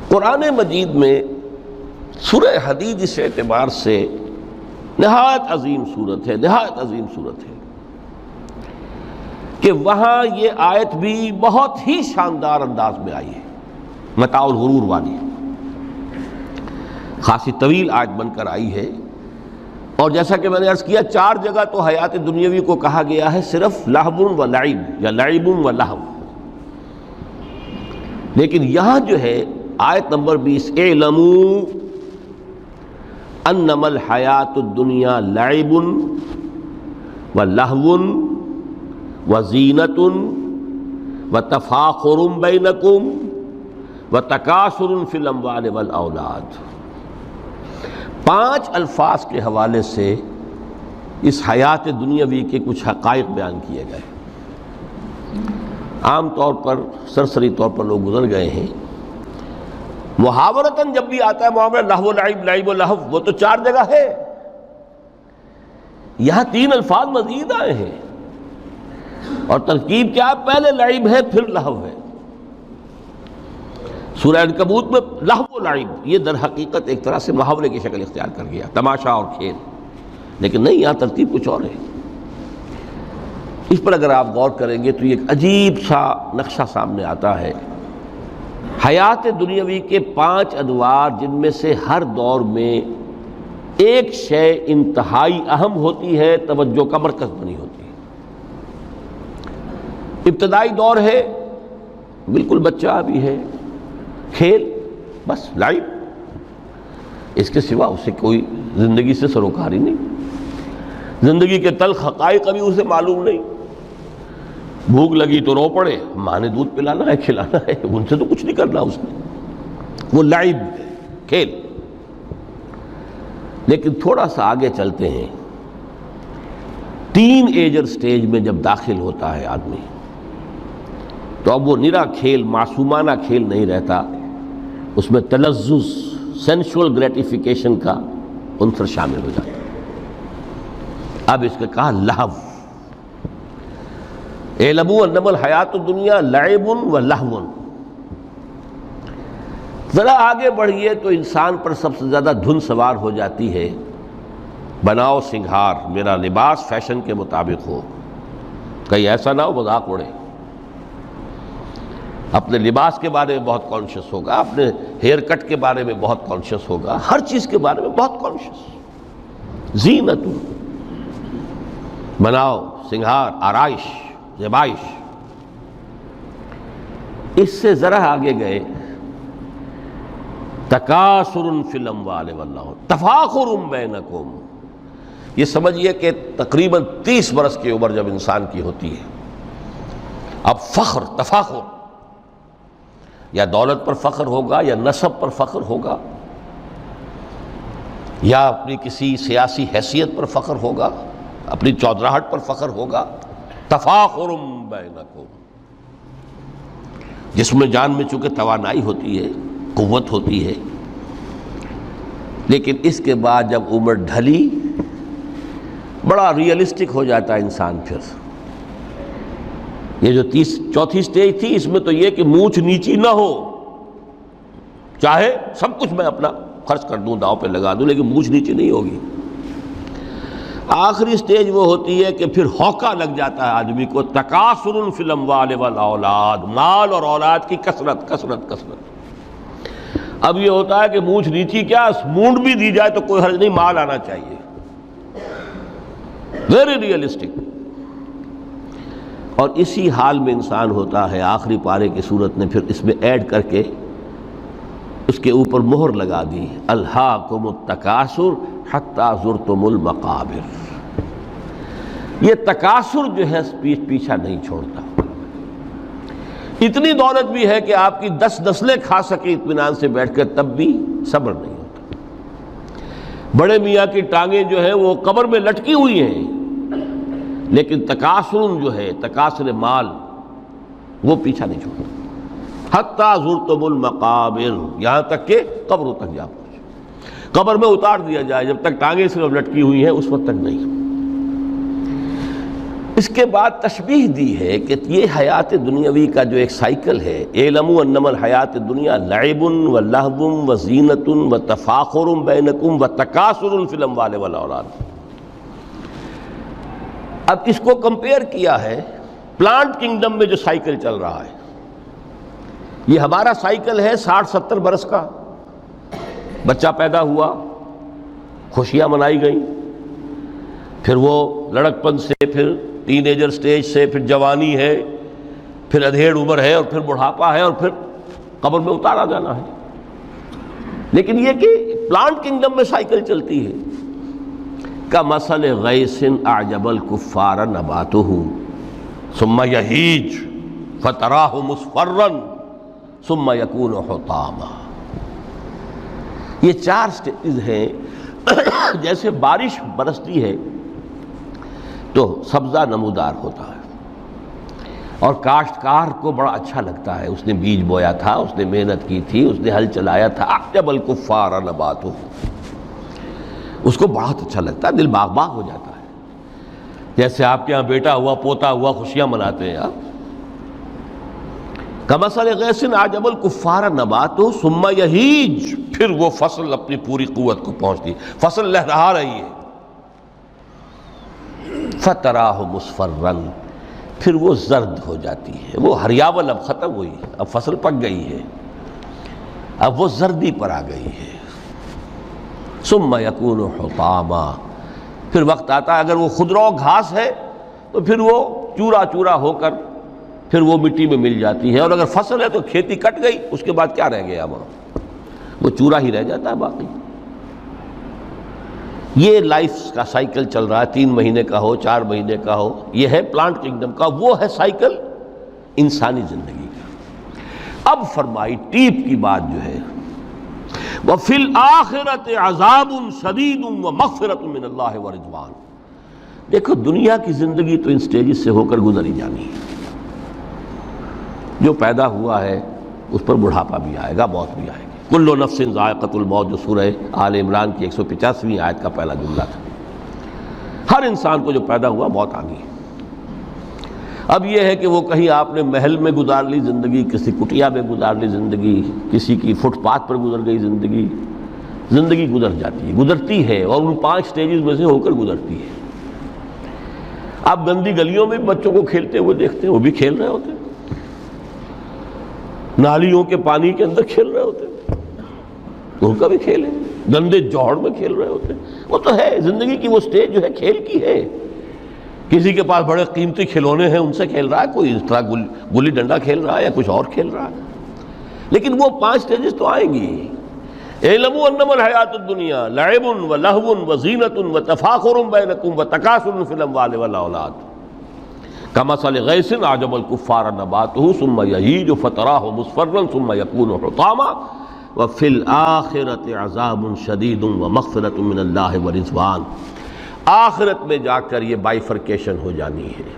قرآن مجید میں سورہ حدید اس اعتبار سے نہایت عظیم صورت ہے، نہایت عظیم صورت ہے کہ وہاں یہ آیت بھی بہت ہی شاندار انداز میں آئی ہے، متاع الغرور والی، خاصی طویل آیت بن کر آئی ہے۔ اور جیسا کہ میں نے عرض کیا، 4 جگہ تو حیات دنیاوی کو کہا گیا ہے صرف لہو و لعب یا لعب و لہو، لیکن یہاں جو ہے آیت نمبر 20، اعلموا انما الحیات الدنیا لعب و لہو و زینت و تفاخر بینکم و تکاثر فی الاموال والاولاد۔ 5 الفاظ کے حوالے سے اس حیات دنیاوی کے کچھ حقائق بیان کیے گئے۔ عام طور پر سرسری طور پر لوگ گزر گئے ہیں، محاورتاً جب بھی آتا ہے معاملہ لہو لعب، لعب و لہو، وہ تو 4 جگہ ہے، یہاں 3 الفاظ مزید آئے ہیں، اور ترکیب کیا؟ پہلے لعب ہے پھر لہو ہے۔ سورہ عنکبوت میں لہو و لعب یہ در حقیقت ایک طرح سے محاورے کی شکل اختیار کر گیا، تماشا اور کھیل، لیکن نہیں، یہاں ترتیب کچھ اور ہے۔ اس پر اگر آپ غور کریں گے تو یہ ایک عجیب سا نقشہ سامنے آتا ہے۔ حیات دنیاوی کے 5 ادوار، جن میں سے ہر دور میں ایک شے انتہائی اہم ہوتی ہے، توجہ کا مرکز بنی ہوتی ہے۔ ابتدائی دور ہے، بالکل بچہ بھی ہے، کھیل، بس لعب، اس کے سوا اسے کوئی زندگی سے سروکار ہی نہیں، زندگی کے تلخ حقائق ابھی اسے معلوم نہیں۔ بھوک لگی تو رو پڑے، ماں نے دودھ پلانا ہے، کھلانا ہے، ان سے تو کچھ نہیں کرنا اس نے، وہ لعب، کھیل۔ لیکن تھوڑا سا آگے چلتے ہیں، ٹین ایجر سٹیج میں جب داخل ہوتا ہے آدمی، تو اب وہ نرا کھیل، معصومانہ کھیل نہیں رہتا، اس میں تلذذ، سینشول گریٹیفیکیشن کا عنصر شامل ہو جاتا ہے۔ اب اس کا کہا لہو، اعلموا انما الحیات الدنیا لعب و لہو۔ ذرا آگے بڑھئے تو انسان پر سب سے زیادہ دھن سوار ہو جاتی ہے، بناؤ سنگھار، میرا لباس فیشن کے مطابق ہو، کہیں ایسا نہ ہو مذاق اڑے۔ اپنے لباس کے بارے میں بہت کانشیس ہوگا، اپنے ہیئر کٹ کے بارے میں بہت کانشیس ہوگا، ہر چیز کے بارے میں بہت کانشیس۔ زینت، بناؤ سنگھار، آرائش، زیبائش۔ اس سے ذرا آگے گئے، تکاثر فی الاموال والاولاد، تفاخر بینکم۔ یہ سمجھیے کہ تقریباً 30 برس کی عمر جب انسان کی ہوتی ہے، اب فخر، تفاخر، یا دولت پر فخر ہوگا، یا نسب پر فخر ہوگا، یا اپنی کسی سیاسی حیثیت پر فخر ہوگا، اپنی چودراہٹ پر فخر ہوگا۔ تفاخر بینکم، جس میں جان میں چونکہ توانائی ہوتی ہے، قوت ہوتی ہے، لیکن اس کے بعد جب عمر ڈھلی، بڑا ریئلسٹک ہو جاتا ہے انسان۔ پھر یہ جو 4تھی سٹیج تھی، اس میں تو یہ کہ مونچھ نیچی نہ ہو، چاہے سب کچھ میں اپنا خرچ کر دوں، داؤ پہ لگا دوں، لیکن مونچھ نیچی نہیں ہوگی۔ آخری سٹیج وہ ہوتی ہے کہ پھر ہوکا لگ جاتا ہے آدمی کو، تکاثر فی الاموال والاولاد، مال اور اولاد کی کثرت، کثرت، کثرت۔ اب یہ ہوتا ہے کہ مونچھ نیچی کیا، مونڈ بھی دی جائے تو کوئی حرج نہیں، مال آنا چاہیے، ویری ریئلسٹک۔ اور اسی حال میں انسان ہوتا ہے، آخری پارے کی صورت نے پھر اس میں ایڈ کر کے اس کے اوپر مہر لگا دی، الہاکم التکاثر حتی زرتم المقابر۔ یہ تکاثر جو ہے پیچھا نہیں چھوڑتا، اتنی دولت بھی ہے کہ آپ کی 10 نسلیں کھا سکیں اطمینان سے بیٹھ کر، تب بھی صبر نہیں ہوتا۔ بڑے میاں کی ٹانگیں جو ہیں وہ قبر میں لٹکی ہوئی ہیں، لیکن تکاثر جو ہے، تکاثر مال، وہ پیچھا نہیں چھوڑتا۔ حتی زرتم المقابر، یہاں تک کہ قبروں تک جا پہنچے، قبر میں اتار دیا جائے، جب تک ٹانگیں صرف لٹکی ہوئی ہیں اس وقت تک نہیں۔ اس کے بعد تشبیہ دی ہے کہ یہ حیات دنیاوی کا جو ایک سائیکل ہے، اعلموا انما الحیات الدنیا لعب ولہو وزینۃ وتفاخر بینکم وتکاثر فی الاموال والاولاد۔ اب اس کو کمپیئر کیا ہے پلانٹ کنگڈم میں جو سائیکل چل رہا ہے۔ یہ ہمارا سائیکل ہے 60-70 برس کا، بچہ پیدا ہوا، خوشیاں منائی گئیں، پھر وہ لڑکپن سے، پھر ٹین ایجر سٹیج سے، پھر جوانی ہے، پھر ادھیڑ عمر ہے، اور پھر بڑھاپا ہے، اور پھر قبر میں اتارا جانا ہے۔ لیکن یہ کہ پلانٹ کنگڈم میں سائیکل چلتی ہے۔ کمثل غیث اعجب الکفار نباتہ ثم یہیج فتراہ مصفرا ثم یکون حطاما۔ یہ 4 سٹیجز ہیں۔ جیسے بارش برستی ہے تو سبزہ نمودار ہوتا ہے، اور کاشتکار کو بڑا اچھا لگتا ہے، اس نے بیج بویا تھا، اس نے محنت کی تھی، اس نے ہل چلایا تھا، اعجب الکفار نباتہ، اس کو بہت اچھا لگتا ہے، دل باغ باغ ہو جاتا ہے۔ جیسے آپ کے ہاں بیٹا ہوا، پوتا ہوا، خوشیاں مناتے ہیں آپ۔ کمثل غیث اعجب الکفار نباتہ ثم یہیج، پھر وہ فصل اپنی پوری قوت کو پہنچتی، فصل لہرا رہی ہے، فتراہ مصفرا، پھر وہ زرد ہو جاتی ہے، وہ ہریاول اب ختم ہوئی، اب فصل پک گئی ہے، اب وہ زردی پر آ گئی ہے۔ ثم یکون حطاما، پھر وقت آتا ہے، اگر وہ خضرو گھاس ہے تو پھر وہ چورا چورا ہو کر پھر وہ مٹی میں مل جاتی ہے، اور اگر فصل ہے تو کھیتی کٹ گئی، اس کے بعد کیا رہ گیا وہاں؟ وہ چورا ہی رہ جاتا ہے باقی۔ یہ لائف کا سائیکل چل رہا ہے، 3 مہینے کا ہو، 4 مہینے کا ہو، یہ ہے پلانٹ کنگڈم کا، وہ ہے سائیکل انسانی زندگی کا۔ اب فرمائی ٹیپ کی بات جو ہے، وَفِي الْآخِرَةِ عَذَابٌ شَدِيدٌ وَمَغْفِرَةٌ مِّنَ اللَّهِ وَرِضْوَانٌ۔ دیکھو دنیا کی زندگی تو ان سٹیجز سے ہو کر گزر ہی جانی ہے۔ جو پیدا ہوا ہے اس پر بڑھاپا بھی آئے گا، موت بھی آئے گی۔ کل نفس ذائقۃ الموت، جو سورہ آل عمران کی 185ویں آیت کا پہلا جملہ تھا۔ ہر انسان کو جو پیدا ہوا موت آ گئی۔ اب یہ ہے کہ وہ کہیں آپ نے محل میں گزار لی زندگی، کسی کٹیا میں گزار لی زندگی، کسی کی فٹ پاتھ پر گزر گئی زندگی، زندگی گزر جاتی ہے، گزرتی ہے، اور ان 5 سٹیجز میں سے ہو کر گزرتی ہے۔ آپ گندی گلیوں میں بچوں کو کھیلتے ہوئے دیکھتے ہیں، وہ بھی کھیل رہے ہوتے ہیں، نالیوں کے پانی کے اندر کھیل رہے ہوتے ہیں، ان کا بھی کھیل ہے، گندے جوہڑ میں کھیل رہے ہوتے ہیں۔ وہ تو ہے زندگی کی وہ سٹیج جو ہے کھیل کی ہے۔ کسی کے پاس بڑے قیمتی کھلونے ہیں، ان سے کھیل رہا ہے، کوئی اس طرح گلی ڈنڈا کھیل رہا ہے یا کچھ اور کھیل رہا ہے، لیکن وہ 5 سٹیجز تو آئیں گی۔ اعلموا انما الحیات الدنیا لعب ولہو وزینۃ وتفاخر بینکم وتکاثر فی الاموال والاولاد کمثل غیث اعجب الکفار نباتہ ثم یہیج فتراہ مصفرا ثم یکون حطاما وفی الآخرۃ عذاب شدید ومغفرۃ من اللہ ورضوان۔ آخرت میں جا کر یہ بائیفرکیشن ہو جانی ہے،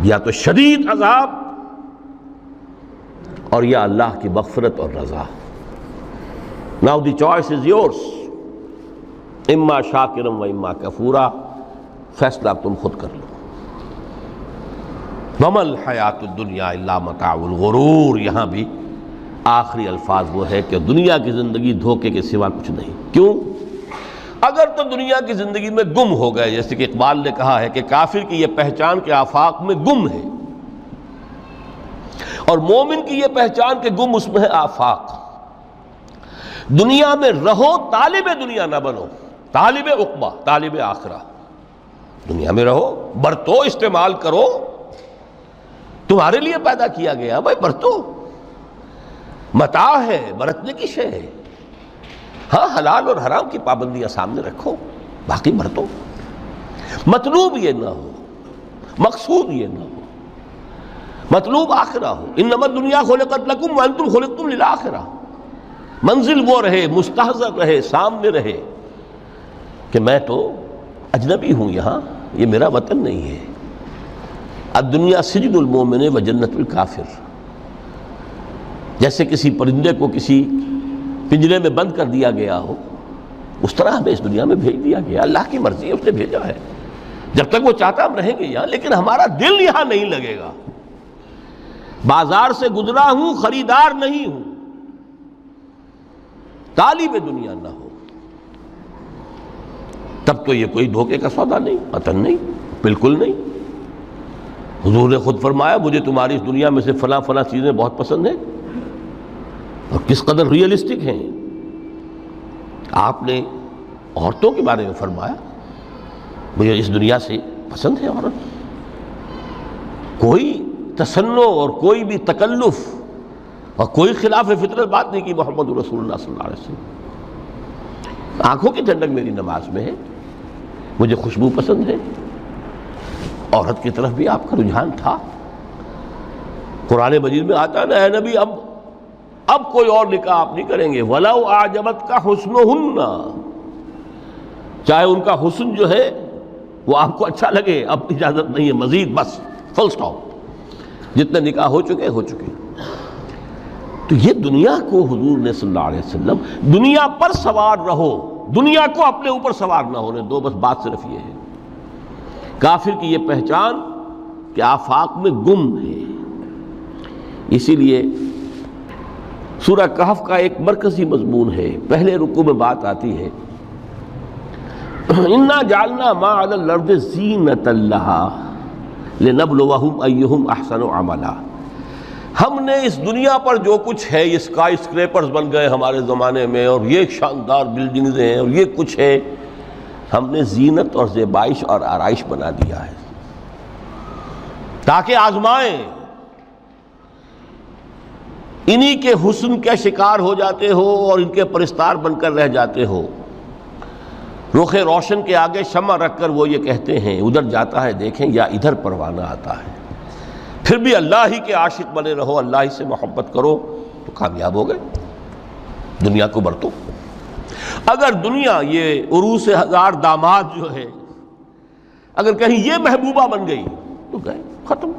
یا تو شدید عذاب اور یا اللہ کی مغفرت اور رضا۔ Now the choice is yours، اما شاکرا و اما کفورا، فیصلہ تم خود کر لو۔ وما الحیات الدنیا الا متاع الغرور، یہاں بھی آخری الفاظ وہ ہے کہ دنیا کی زندگی دھوکے کے سوا کچھ نہیں۔ کیوں؟ اگر تو دنیا کی زندگی میں گم ہو گئے، جیسے کہ اقبال نے کہا ہے کہ کافر کی یہ پہچان کے آفاق میں گم ہے، اور مومن کی یہ پہچان کہ گم اس میں ہے آفاق۔ دنیا میں رہو، طالب دنیا نہ بنو، طالب عقبہ، طالب آخرہ۔ دنیا میں رہو، برتو، استعمال کرو، تمہارے لیے پیدا کیا گیا، بھائی برتو، متاع ہے، برتنے کی شے ہے۔ ہاں حلال اور حرام کی پابندیاں سامنے رکھو، باقی برتو۔ مطلوب یہ نہ ہو، مقصود یہ نہ ہو، مطلوب آخرہ ہو۔ انما الدنیا خلقت لکم وانتم خلقتم للآخرہ۔ منزل وہ رہے، مستحضر رہے، سامنے رہے کہ میں تو اجنبی ہوں، یہاں یہ میرا وطن نہیں ہے۔ الدنیا سجن المومن و جنت الکافر۔ جیسے کسی پرندے کو کسی پنجرے میں بند کر دیا گیا ہو، اس طرح ہمیں اس دنیا میں بھیج دیا گیا، اللہ کی مرضی ہے، اس نے بھیجا ہے۔ جب تک وہ چاہتا ہم رہیں گے یہاں، لیکن ہمارا دل یہاں نہیں لگے گا. بازار سے گزرا ہوں، خریدار نہیں ہوں، طالب دنیا نہ ہو، تب تو یہ کوئی دھوکے کا سودا نہیں، قطعاً نہیں، بالکل نہیں. حضور نے خود فرمایا مجھے تمہاری اس دنیا میں سے فلاں فلاں چیزیں بہت پسند ہیں، اور کس قدر ریئلسٹک ہیں. آپ نے عورتوں کے بارے میں فرمایا مجھے اس دنیا سے پسند ہے عورت. کوئی تصنع اور کوئی بھی تکلف اور کوئی خلاف فطرت بات نہیں کی محمد رسول اللہ صلی اللہ علیہ وسلم. آنکھوں کی ٹھنڈک میری نماز میں ہے، مجھے خوشبو پسند ہے. عورت کی طرف بھی آپ کا رجحان تھا. قرآن مجید میں آتا ہے نا، اے نبی اب کوئی اور نکاح آپ نہیں کریں گے. وَلَوْ أَعْجَبَتْكَ حُسْنُهُنَّ، چاہے ان کا حسن جو ہے وہ آپ کو اچھا لگے، اب اجازت نہیں ہے مزید، بس فل سٹاپ. جتنے نکاح ہو چکے ہو چکے. تو یہ دنیا کو حضور نے صلی اللہ علیہ وسلم دنیا پر سوار رہو، دنیا کو اپنے اوپر سوار نہ ہونے دو. بس بات صرف یہ ہے. کافر کی یہ پہچان کہ آفاق میں گم ہے. اسی لیے سورہ کہف کا ایک مرکزی مضمون ہے، پہلے رکوع میں بات آتی ہے اِنَّا جَعَلْنَا مَا عَلَى الْأَرْضِ زِینَةً لَهَا لِنَبْلُوَهُمْ أَيُّهُمْ أَحْسَنُ عَمَلًا. ہم نے اس دنیا پر جو کچھ ہے، یہ اسکائی اسکریپرز بن گئے ہمارے زمانے میں، اور یہ شاندار بلڈنگز ہیں، اور یہ کچھ ہے، ہم نے زینت اور زیبائش اور آرائش بنا دیا ہے تاکہ آزمائیں. انہی کے حسن کے شکار ہو جاتے ہو اور ان کے پرستار بن کر رہ جاتے ہو. رخ روشن کے آگے شمع رکھ کر وہ یہ کہتے ہیں ادھر جاتا ہے دیکھیں یا ادھر پروانہ آتا ہے. پھر بھی اللہ ہی کے عاشق بنے رہو، اللہ ہی سے محبت کرو تو کامیاب ہو گئے. دنیا کو برتو. اگر دنیا یہ عروس ہزار داماد جو ہے، اگر کہیں یہ محبوبہ بن گئی تو گئے، ختم.